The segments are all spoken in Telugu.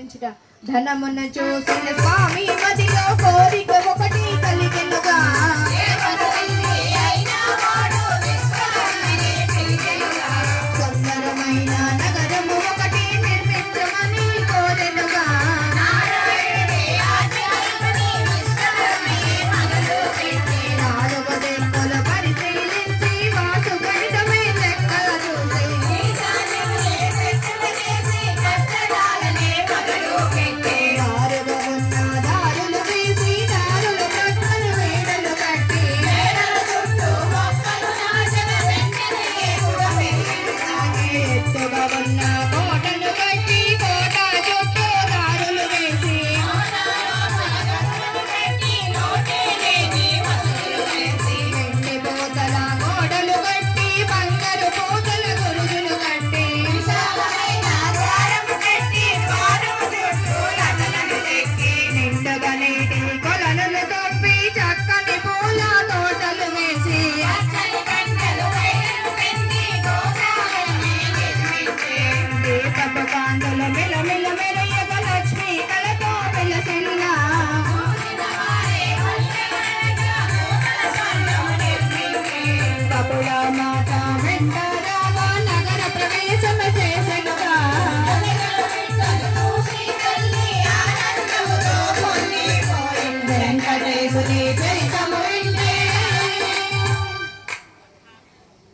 ఆరాధించుట ధనమున చూసిన స్వామి మదిలో కోరిక ఒకటి కలిగెనుగా సుందరమైన నగరము ఒకటి నిర్మించమని కోరెనుగా నాలుగు దిక్కుల పరిశీలించి వాసు గణితమే లెక్కలు చూసి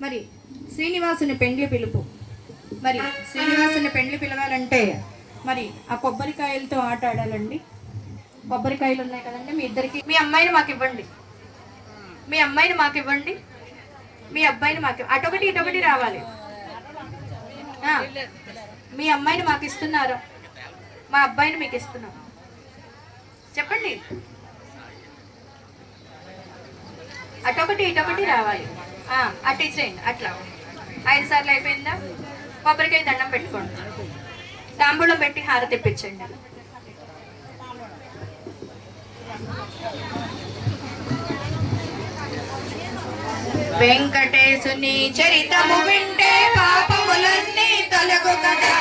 మరి శ్రీనివాసుని పెండ్లి పిలుపు. మరి శ్రీనివాసుని పెండ్లి పిలవాలంటే మరి ఆ కొబ్బరికాయలతో ఆట ఆడాలండి. కొబ్బరికాయలు ఉన్నాయి కదండి మీ ఇద్దరికి. మీ అమ్మాయిని మాకు ఇవ్వండి, మీ అమ్మాయిని మాకు ఇవ్వండి, మీ అబ్బాయిని మాకు అటొకటి ఇటొకటి రావాలి. మీ అమ్మాయిని మాకు ఇస్తున్నారు, మా అబ్బాయిని మీకు ఇస్తున్నాం. చెప్పండి, అటొకటి ఇటొకటి రావాలి. అటు ఇచ్చేయండి. అట్లా 5 సార్లు అయిపోయిందా? కొబ్బరికాయ దండం పెట్టుకోండి, తాంబూలం పెట్టి హారతి తెప్పించండి. వెంకటేశుని చరితము వింటే పాపములన్నీ తొలగు కదా.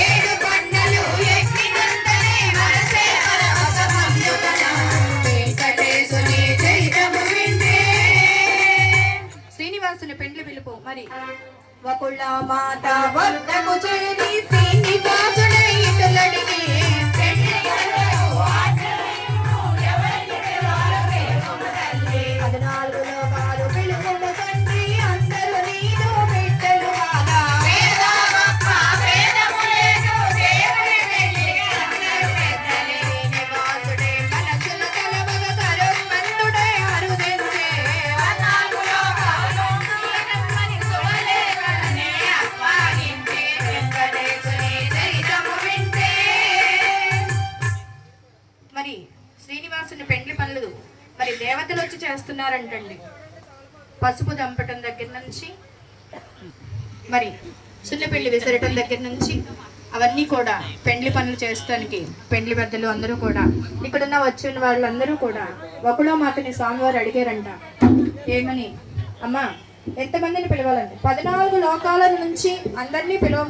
7 కొండలు ఎక్కినంతనే మనసే పరవశమయ్యు కదా. వెంకటేశుని చరితము వింటే. శ్రీనివాసుని పెండ్లి పిలుపు. మరి వకుళ మాత వద్దకు చేరి శ్రీనివాసుడై ఇటులడిగి శ్రీనివాసుని పెండ్లి పనులు మరి దేవతలు వచ్చి చేస్తున్నారంటండి. పసుపు దంపటం దగ్గర నుంచి మరి సున్నపెళ్లి విసరటం దగ్గర నుంచి అవన్నీ కూడా పెండ్లి పనులు చేస్తానికి పెండ్లి పెద్దలు అందరూ కూడా ఇక్కడున్న వచ్చిన వాళ్ళందరూ కూడా వకుళ మాతని స్వామివారు అడిగారంట. ఏమని? అమ్మా ఎంతమందిని పిలవాలండి? 14 లోకాల నుంచి అందరినీ పిలవ